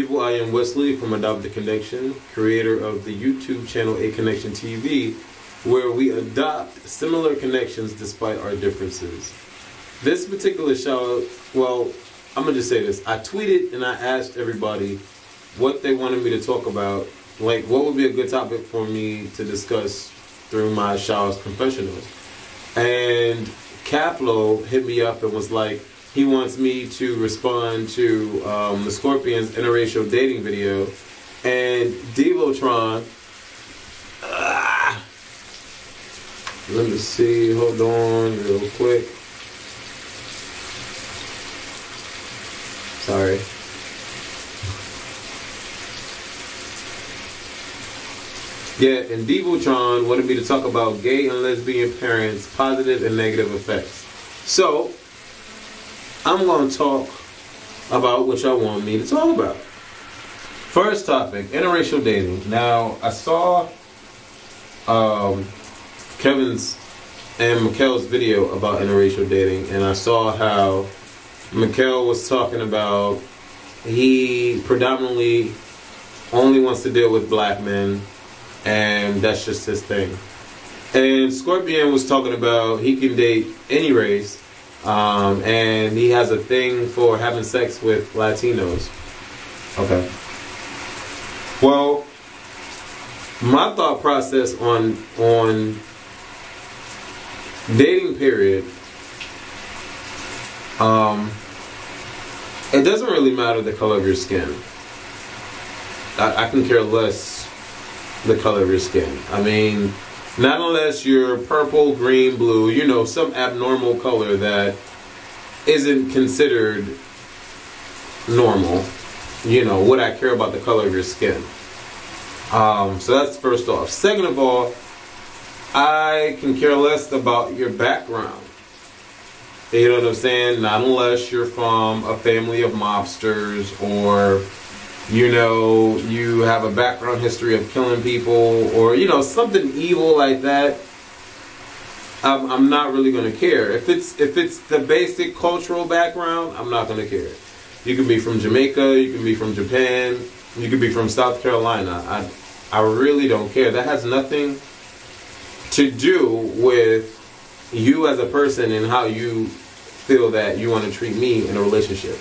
people, I am Wesley from Adopt a Connection, creator of the YouTube channel A Connection TV, where we adopt similar connections despite our differences. This particular shout out, well, I'm going to just say this. I tweeted and I asked everybody what they wanted me to talk about, like what would be a good topic for me to discuss through my shout Confessional. And Cafflo hit me up and was like, he wants me to respond to the Scorpions interracial dating video. And Divotron, let me see, hold on real quick. Sorry. Yeah, and Divotron wanted me to talk about gay and lesbian parents, positive and negative effects. So, I'm going to talk about what y'all want me to talk about. First topic, interracial dating. Now, I saw Kevin's and Mikkel's video about interracial dating, and I saw how Mikkel was talking about he predominantly only wants to deal with black men, and that's just his thing. And Scorpion was talking about he can date any race, and he has a thing for having sex with Latinos. Okay. Well, my thought process on dating period, it doesn't really matter the color of your skin. I can care less the color of your skin. I mean, not unless you're purple, green, blue, you know, some abnormal color that isn't considered normal. You know, would I care about the color of your skin? So that's first off. Second of all, I can care less about your background. You know what I'm saying? Not unless you're from a family of mobsters, or you know, you have a background history of killing people, or you know, something evil like that. I'm not really going to care. If it's the basic cultural background, I'm not going to care. You can be from Jamaica, you can be from Japan, you can be from South Carolina. I really don't care. That has nothing to do with you as a person and how you feel that you want to treat me in a relationship.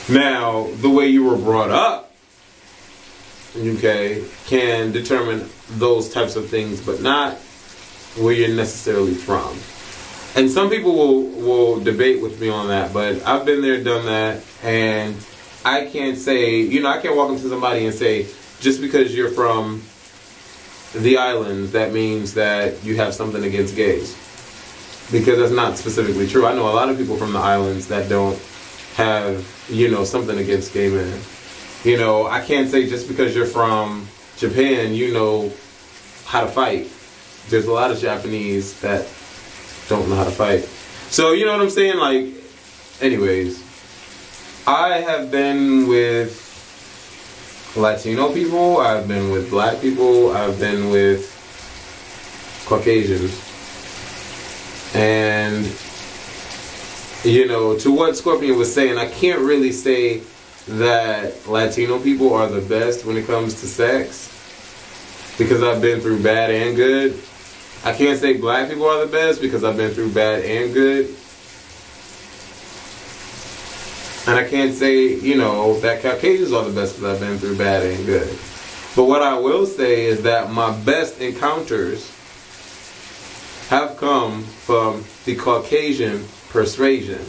Now, the way you were brought up, okay, can determine those types of things, but not where you're necessarily from. And some people will debate with me on that, but I've been there, done that, and I can't say, you know, I can't walk up to somebody and say, just because you're from the islands, that means that you have something against gays. Because that's not specifically true. I know a lot of people from the islands that don't have, you know, something against gay men. You know, I can't say just because you're from Japan, you know how to fight. There's a lot of Japanese that don't know how to fight. So, you know what I'm saying? Like, anyways, I have been with Latino people, I've been with black people, I've been with Caucasians. And, you know, to what Scorpion was saying, I can't really say that Latino people are the best when it comes to sex, because I've been through bad and good. I can't say black people are the best because I've been through bad and good. And I can't say, you know, that Caucasians are the best because I've been through bad and good. But what I will say is that my best encounters have come from the Caucasian persuasion.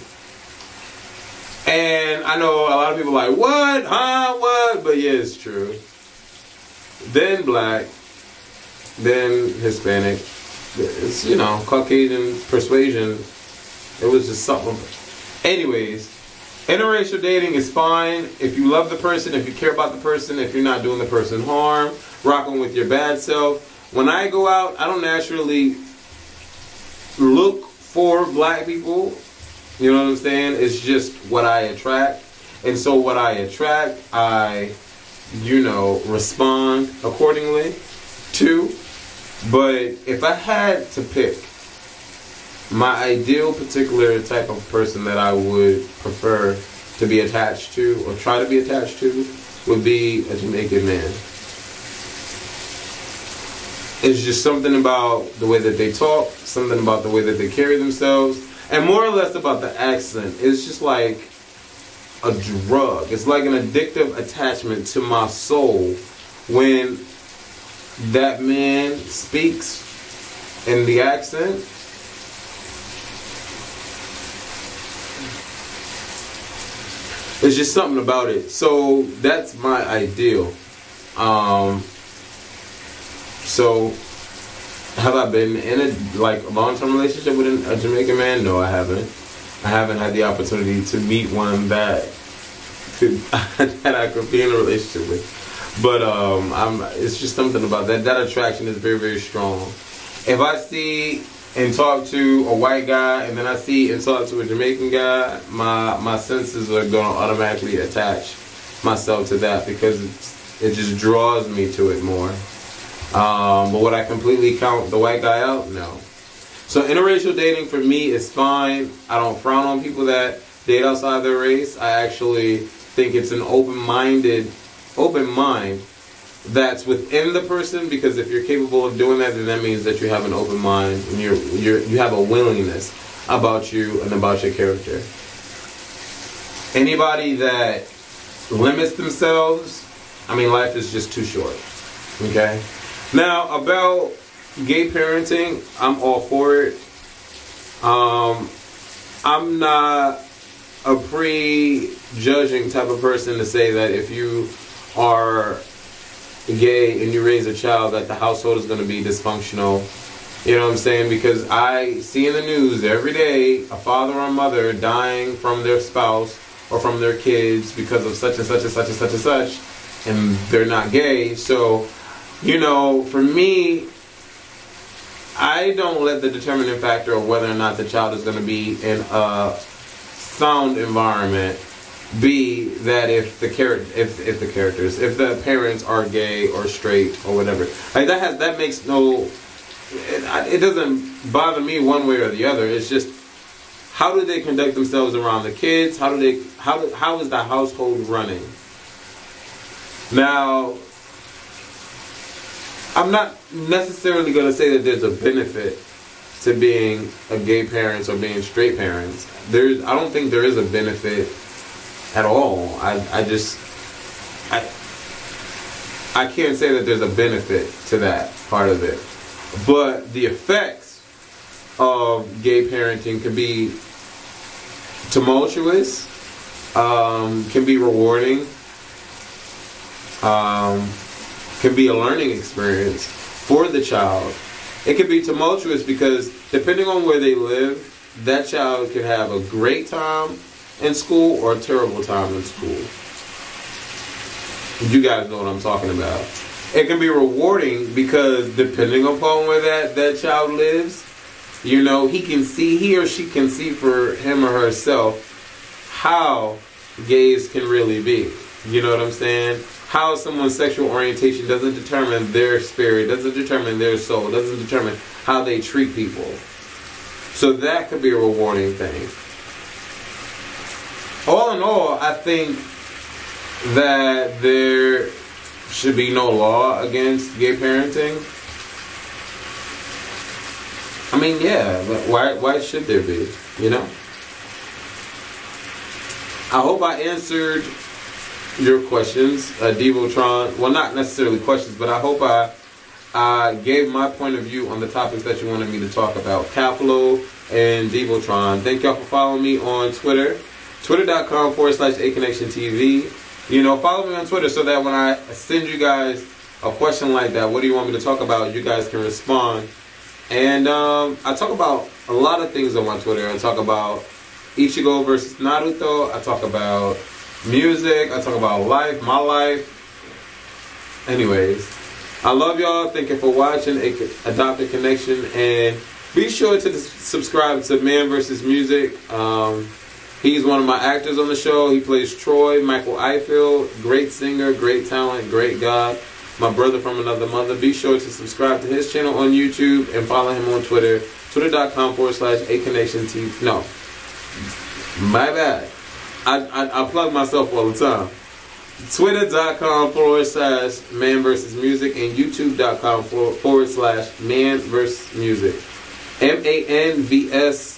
And I know a lot of people are like, what? Huh? What? But yeah, it's true. Then black, then Hispanic. It's, you know, Caucasian persuasion. It was just something. Anyways, interracial dating is fine if you love the person, if you care about the person, if you're not doing the person harm, rocking with your bad self. When I go out, I don't naturally look for black people. You know what I'm saying? It's just what I attract. And so what I attract, I, you know, respond accordingly to. But if I had to pick my ideal particular type of person that I would prefer to be attached to, or try to be attached to, would be a Jamaican man. It's just something about the way that they talk, something about the way that they carry themselves, and more or less about the accent. It's just like a drug. It's like an addictive attachment to my soul when that man speaks in the accent. There's just something about it. So that's my ideal. So have I been in a long-term relationship with a Jamaican man? No, I haven't. I haven't had the opportunity to meet one that I could be in a relationship with. But it's just something about that. That attraction is very, very strong. If I see and talk to a white guy, and then I see and talk to a Jamaican guy, my senses are going to automatically attach myself to that because it just draws me to it more. But would I completely count the white guy out? No. So interracial dating for me is fine. I don't frown on people that date outside their race. I actually think it's an open mind that's within the person, because if you're capable of doing that, then that means that you have an open mind and you have a willingness about you and about your character. Anybody that limits themselves, I mean, life is just too short. Okay? Now, about gay parenting, I'm all for it. I'm not a prejudging type of person to say that if you are gay and you raise a child that the household is going to be dysfunctional. You know what I'm saying? Because I see in the news every day a father or mother dying from their spouse or from their kids because of such and such and such and such and such, and they're not gay. So, you know, for me, I don't let the determining factor of whether or not the child is going to be in a sound environment be that if the parents are gay or straight or whatever. Like that makes no, it doesn't bother me one way or the other. It's just, how do they conduct themselves around the kids? How is the household running? Now, I'm not necessarily going to say that there's a benefit to being a gay parents or being straight parents. I don't think there is a benefit at all. I can't say that there's a benefit to that part of it. But the effects of gay parenting can be tumultuous, can be rewarding, can be a learning experience for the child. It can be tumultuous because depending on where they live, that child can have a great time in school or a terrible time in school. You guys know what I'm talking about. It can be rewarding because depending upon where that child lives, you know, he or she can see for him or herself how gays can really be. You know what I'm saying? How someone's sexual orientation doesn't determine their spirit, doesn't determine their soul, doesn't determine how they treat people. So that could be a rewarding thing. All in all, I think that there should be no law against gay parenting. I mean, yeah, but why should there be, you know? I hope I answered your questions, Divotron. Well, not necessarily questions, but I hope I gave my point of view on the topics that you wanted me to talk about. Cafflo and Divotron. Thank y'all for following me on Twitter. Twitter.com/AConnectionTV. You know, follow me on Twitter so that when I send you guys a question like that, what do you want me to talk about, you guys can respond. And I talk about a lot of things on my Twitter. I talk about Ichigo versus Naruto. I talk about music. I talk about life, my life. Anyways, I love y'all. Thank you for watching Adopt a Connection. And be sure to subscribe to Man vs. Music. He's one of my actors on the show. He plays Troy, Michael Ifield. Great singer, great talent, great guy. My brother from another mother. Be sure to subscribe to his channel on YouTube and follow him on Twitter. Twitter.com/AConnectionTV. No. My bad. I plug myself all the time. Twitter.com/man versus music and YouTube.com/man versus music. MANVSMUSIC.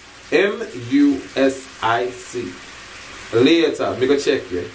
Later, me go check you.